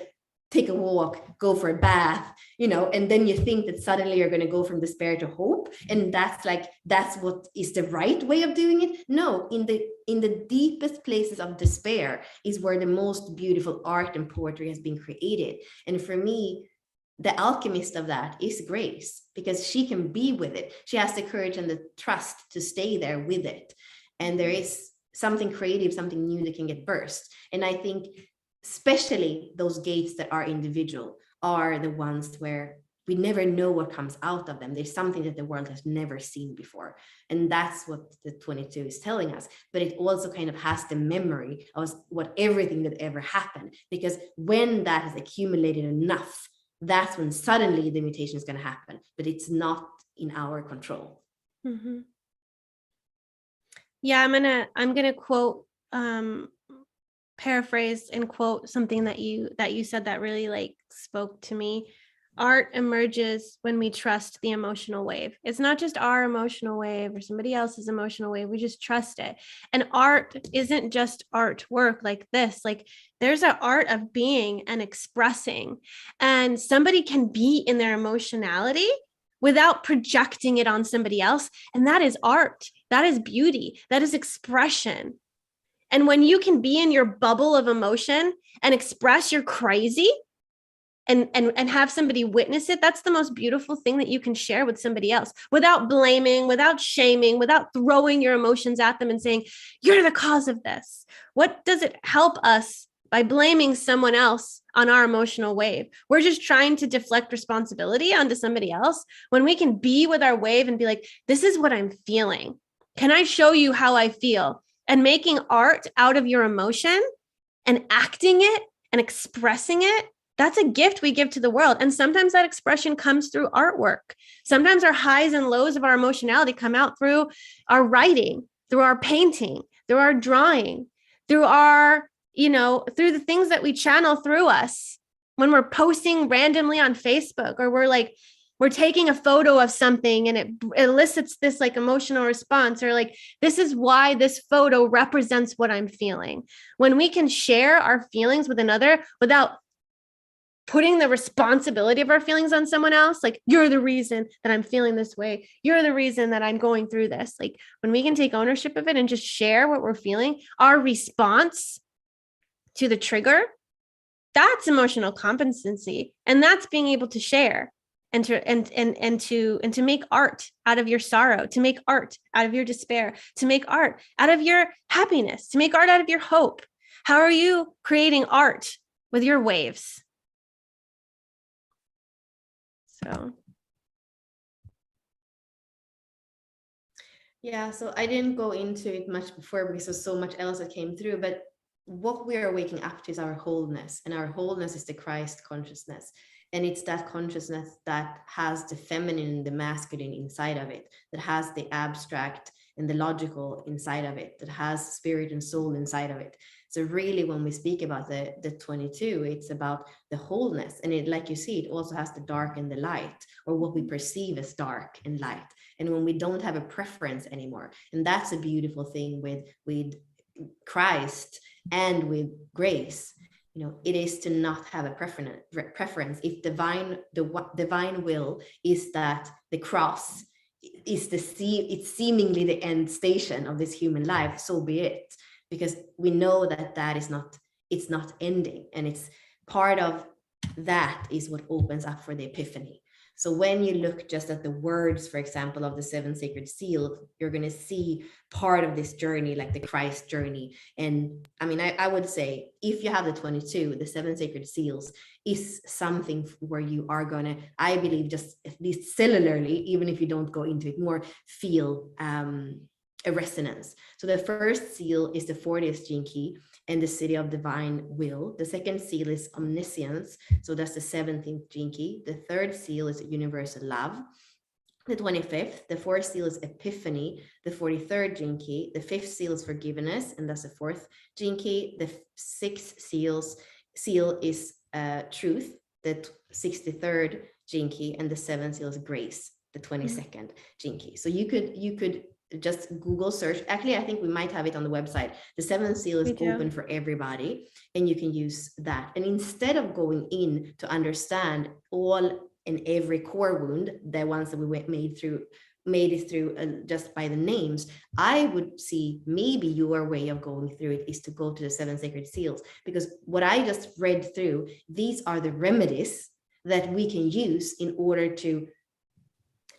take a walk, go for a bath, and then you think that suddenly you're going to go from despair to hope. And that's what is the right way of doing it. No, in the deepest places of despair is where the most beautiful art and poetry has been created. And for me, the alchemist of that is Grace, because she can be with it. She has the courage and the trust to stay there with it. And there is something creative, something new that can get burst. And I think especially those gates that are individual are the ones where we never know what comes out of them. There's something that the world has never seen before. And that's what the 22 is telling us. But it also kind of has the memory of what everything that ever happened. Because when that has accumulated enough, that's when suddenly the mutation is going to happen. But it's not in our control. Mm-hmm. Yeah, I'm gonna quote, paraphrase and quote something that you said that really spoke to me. Art emerges when we trust the emotional wave. It's not just our emotional wave or somebody else's emotional wave. We just trust it. And art isn't just artwork like this. There's an art of being and expressing, and somebody can be in their emotionality without projecting it on somebody else. And that is art. That is beauty. That is expression. And when you can be in your bubble of emotion and express you're crazy and have somebody witness it, that's the most beautiful thing that you can share with somebody else, without blaming, without shaming, without throwing your emotions at them and saying, you're the cause of this. What does it help us by blaming someone else on our emotional wave? We're just trying to deflect responsibility onto somebody else, when we can be with our wave and be like, this is what I'm feeling. Can I show you how I feel? And making art out of your emotion and acting it and expressing it, that's a gift we give to the world. And sometimes that expression comes through artwork. Sometimes our highs and lows of our emotionality come out through our writing, through our painting, through our drawing, through our, through the things that we channel through us when we're posting randomly on Facebook, or we're taking a photo of something and it elicits this emotional response, or this is why this photo represents what I'm feeling. When we can share our feelings with another without putting the responsibility of our feelings on someone else, you're the reason that I'm feeling this way, you're the reason that I'm going through this. When we can take ownership of it and just share what we're feeling, our response to the trigger, that's emotional competency. And that's being able to share and to make art out of your sorrow, to make art out of your despair, to make art out of your happiness, to make art out of your hope. How are you creating art with your waves? So. Yeah, so I didn't go into it much before because there's so much else that came through, but what we are waking up to is our wholeness, and our wholeness is the Christ consciousness. And it's that consciousness that has the feminine and the masculine inside of it, that has the abstract and the logical inside of it, that has spirit and soul inside of it. So really, when we speak about the 22, it's about the wholeness. And it, like you see, it also has the dark and the light, or what we perceive as dark and light. And when we don't have a preference anymore, and that's a beautiful thing with Christ and with Grace, it is to not have a preference. If divine will is that the cross is it's seemingly the end station of this human life, so be it, because we know that is not, it's not ending, and it's part of that is what opens up for the epiphany. So when you look just at the words, for example, of the 7 sacred seals, you're going to see part of this journey, like the Christ journey. And I mean, I would say if you have the 22, the 7 sacred seals is something where you are going to, I believe, just at least cellularly, even if you don't go into it more, feel a resonance. So the first seal is the 40th gene key and the city of divine will. The second seal is omniscience. So that's the 17th gene key. The third seal is universal love. The 25th, the fourth seal is epiphany, the 43rd gene key. The fifth seal is forgiveness, and that's the fourth gene key. The sixth seal is truth, the 63rd gene key, and the seventh seal is grace, the 22nd gene key. So you could just Google search. Actually, I think we might have it on the website. The seventh seal is open for everybody, and you can use that. And instead of going in to understand all and every core wound, the ones that we made it through just by the names, I would see maybe your way of going through it is to go to the 7 sacred seals, because what I just read through, these are the remedies that we can use in order to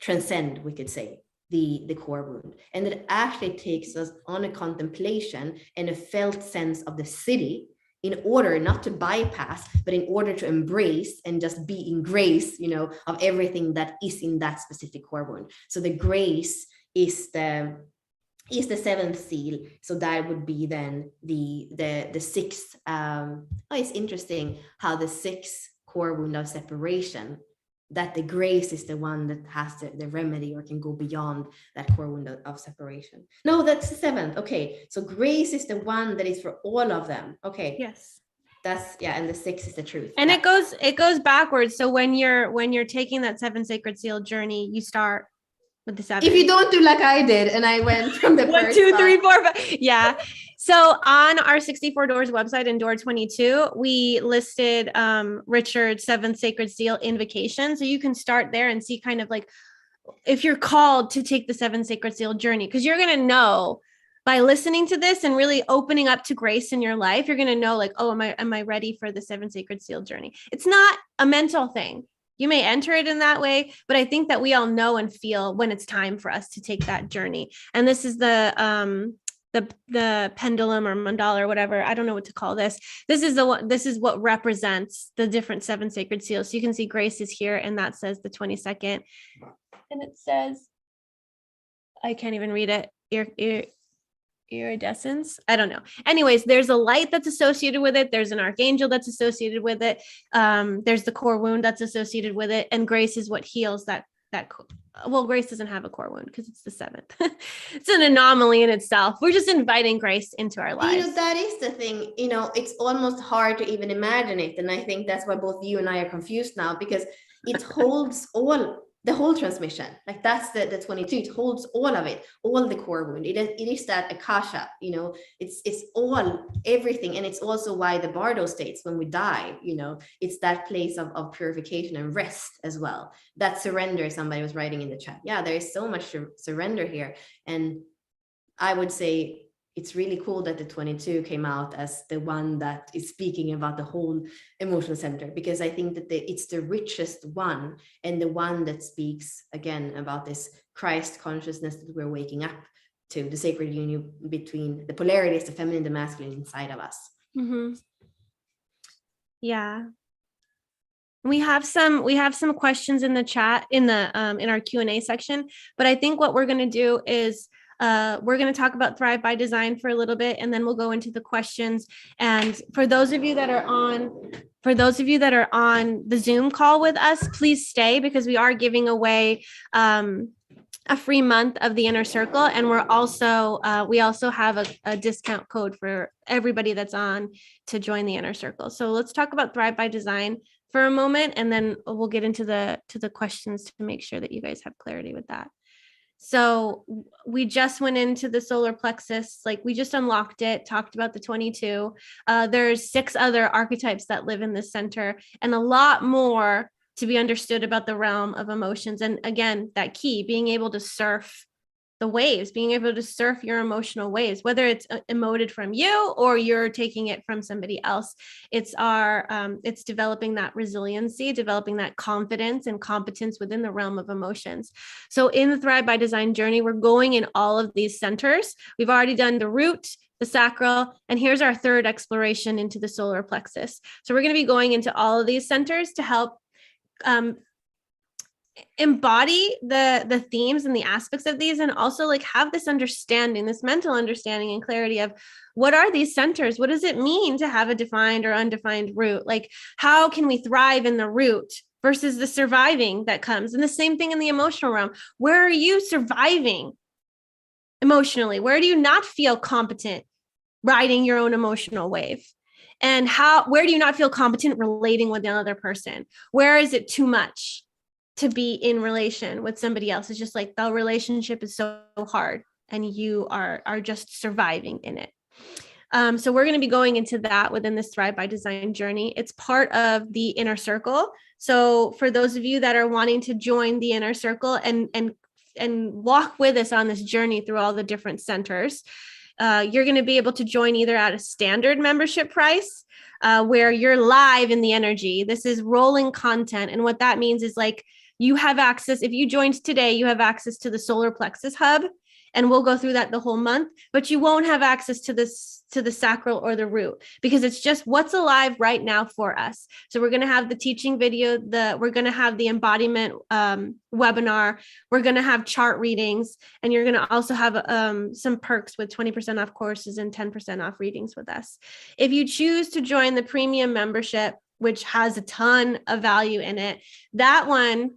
transcend, we could say, the core wound. And it actually takes us on a contemplation and a felt sense of the city, in order not to bypass, but in order to embrace and just be in grace, of everything that is in that specific core wound. So the grace is the 7th seal. So that would be then the 6th. It's interesting how the 6th core wound of separation, that the grace is the one that has the remedy or can go beyond that core wound of separation. No, that's the 7th. Okay, so grace is the one that is for all of them. Okay. Yes. That's, yeah, and the 6 is the truth. And it goes backwards. So when you're taking that 7 sacred seal journey, you start with the 7. If you don't do like I did, and I went from the 1, 2, 3, 4, 5. Yeah. So on our 64 Doors website in door 22, we listed Richard's 7th sacred seal invocation. So you can start there and see kind of like if you're called to take the 7 sacred seal journey, because you're going to know by listening to this and really opening up to grace in your life, you're going to know like, oh, am I ready for the 7 sacred seal journey? It's not a mental thing. You may enter it in that way, but I think that we all know and feel when it's time for us to take that journey. And this is the pendulum or mandala or whatever. I don't know what to call this. This is what represents the different 7 sacred seals. So you can see grace is here, and that says the 22nd. And it says, I can't even read it. Iridescence. I don't know. Anyways, there's a light that's associated with it. There's an archangel that's associated with it. There's the core wound that's associated with it. And grace is what heals that. Well, grace doesn't have a core wound because it's the 7th. It's an anomaly in itself. We're just inviting grace into our lives. That is the thing. It's almost hard to even imagine it. And I think that's why both you and I are confused now, because it holds the whole transmission. Like that's the 22. It holds all of it, all the core wound. It is that akasha, it's all, everything. And it's also why the bardo states when we die, it's that place of purification and rest as well. That surrender, somebody was writing in the chat. Yeah, there is so much surrender here. And I would say it's really cool that the 22 came out as the one that is speaking about the whole emotional center, because I think that it's the richest one, and the one that speaks again about this Christ consciousness that we're waking up to, the sacred union between the polarities, the feminine, the masculine inside of us. Mm-hmm. Yeah. We have some questions in the chat in our Q&A section, but I think what we're going to do is we're going to talk about Thrive by Design for a little bit, and then we'll go into the questions. And for those of you that are on the Zoom call with us, please stay, because we are giving away a free month of the Inner Circle, and we also have a discount code for everybody that's on to join the Inner Circle. So let's talk about Thrive by Design for a moment, and then we'll get into the questions to make sure that you guys have clarity with that. So we just went into the solar plexus, like we just unlocked it, talked about the 22. There's 6 other archetypes that live in this center, and a lot more to be understood about the realm of emotions. And again, that key, being able to surf the waves, being able to surf your emotional waves, whether it's emoted from you or you're taking it from somebody else. It's developing that resiliency, developing that confidence and competence within the realm of emotions. So in the Thrive by Design journey, we're going in all of these centers. We've already done the root, the sacral, and here's our third exploration into the solar plexus. So we're going to be going into all of these centers to help embody the themes and the aspects of these, and also like have this understanding, this mental understanding and clarity of what are these centers, what does it mean to have a defined or undefined root, like how can we thrive in the root versus the surviving that comes. And the same thing in the emotional realm. Where are you surviving emotionally? Where do you not feel competent riding your own emotional wave? And where do you not feel competent relating with another person? Where is it too much to be in relation with somebody else? It's just like the relationship is so hard and you are just surviving in it. So we're going to be going into that within this Thrive by Design journey. It's part of the inner circle. So for those of you that are wanting to join the inner circle and walk with us on this journey through all the different centers, you're going to be able to join either at a standard membership price, where you're live in the energy. This is rolling content. And what that means is like, you have access, if you joined today, you have access to the Solar Plexus Hub, and we'll go through that the whole month, but you won't have access to the sacral or the root, because it's just what's alive right now for us. So we're going to have the teaching video, we're going to have the embodiment webinar, we're going to have chart readings, and you're going to also have some perks with 20% off courses and 10% off readings with us. If you choose to join the premium membership, which has a ton of value in it, that one,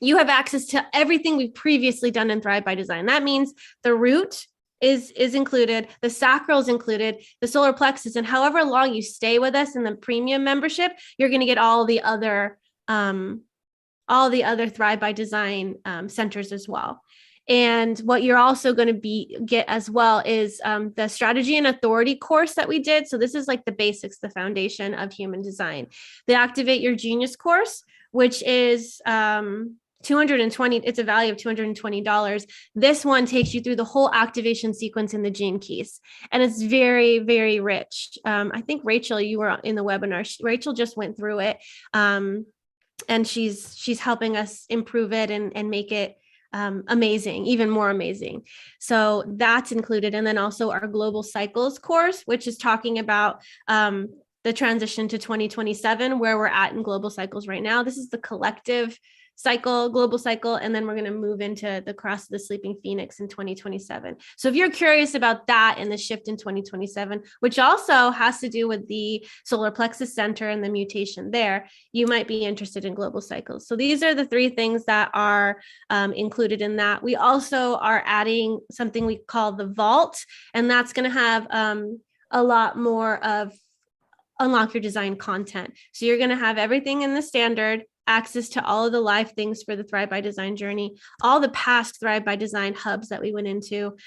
you have access to everything we've previously done in Thrive by Design. That means the root is included, the sacral is included, the solar plexus, and however long you stay with us in the premium membership, you're going to get all the other Thrive by Design centers as well. And what you're also going to get as well is the strategy and authority course that we did. So this is like the basics, the foundation of human design. The Activate Your Genius course, which is $220, it's a value of $220. This one takes you through the whole activation sequence in the gene keys, and it's very, very rich. I think Rachel, you were in the webinar. Rachel just went through it, and she's helping us improve it and make it amazing, even more amazing. So that's included. And then also our Global Cycles course, which is talking about the transition to 2027, where we're at in global cycles right now. This is the collective cycle, global cycle, and then we're going to move into the cross of the sleeping phoenix in 2027. So if you're curious about that and the shift in 2027, which also has to do with the solar plexus center and the mutation there, you might be interested in global cycles. So these are the 3 things that are included in that. We also are adding something we call the vault, and that's going to have a lot more of unlock your design content. So you're going to have everything in the standard, access to all of the live things for the Thrive by Design journey, all the past Thrive by Design hubs that we went into,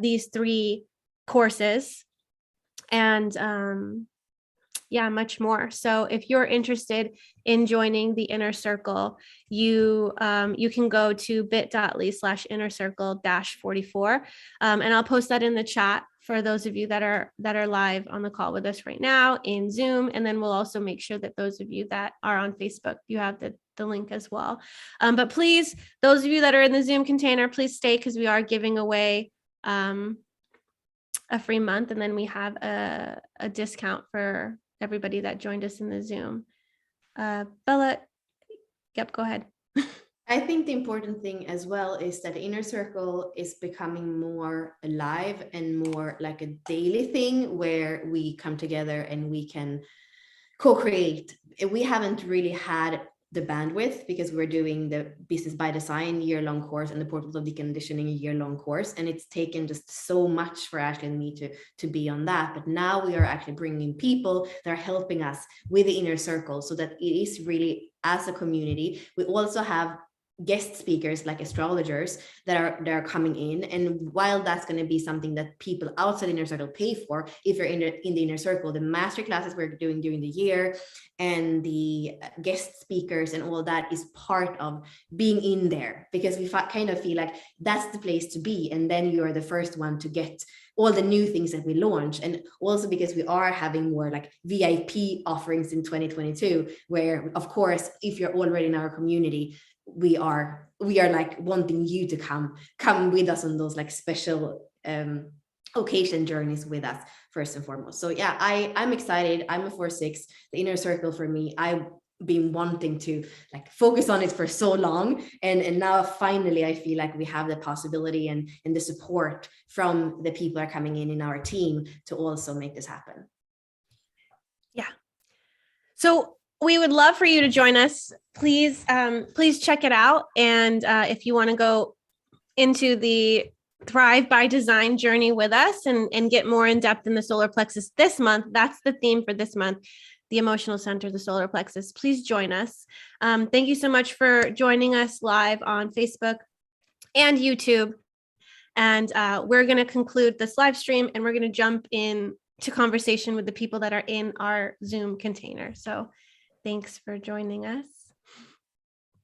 these 3 courses, and much more. So if you're interested in joining the inner circle, you can go to bit.ly/inner circle -44. And I'll post that in the chat for those of you that are live on the call with us right now in Zoom. And then we'll also make sure that those of you that are on Facebook, you have the link as well. But please, those of you that are in the Zoom container, please stay, because we are giving away a free month. And then we have a discount for everybody that joined us in the Zoom. Bella, yep, go ahead. I think the important thing as well is that inner circle is becoming more alive and more like a daily thing where we come together and we can co-create. We haven't really had the bandwidth because we're doing the Business by Design year-long course and the Portals of Deconditioning year-long course, and it's taken just so much for Ashley and me to be on that. But now we are actually bringing people that are helping us with the inner circle, so that it is really as a community. We also have guest speakers like astrologers that are coming in. And while that's going to be something that people outside the inner circle pay for, if you're in the inner circle, the master classes we're doing during the year and the guest speakers and all that is part of being in there, because we kind of feel like that's the place to be. And then you're the first one to get all the new things that we launch. And also because we are having more like VIP offerings in 2022, where of course, if you're already in our community, we are like wanting you to come with us on those like special occasion journeys with us first and foremost. So yeah, I'm excited. I'm a 4/6. The inner circle for me, I've been wanting to like focus on it for so long, and now finally I feel like we have the possibility and the support from the people that are coming in our team to also make this happen. Yeah. So we would love for you to join us. Please check it out. And if you want to go into the Thrive by Design journey with us and get more in depth in the solar plexus this month, that's the theme for this month, the emotional center, the solar plexus. Please join us. Thank you so much for joining us live on Facebook and YouTube. And we're going to conclude this live stream and we're going to jump in to conversation with the people that are in our Zoom container. So thanks for joining us.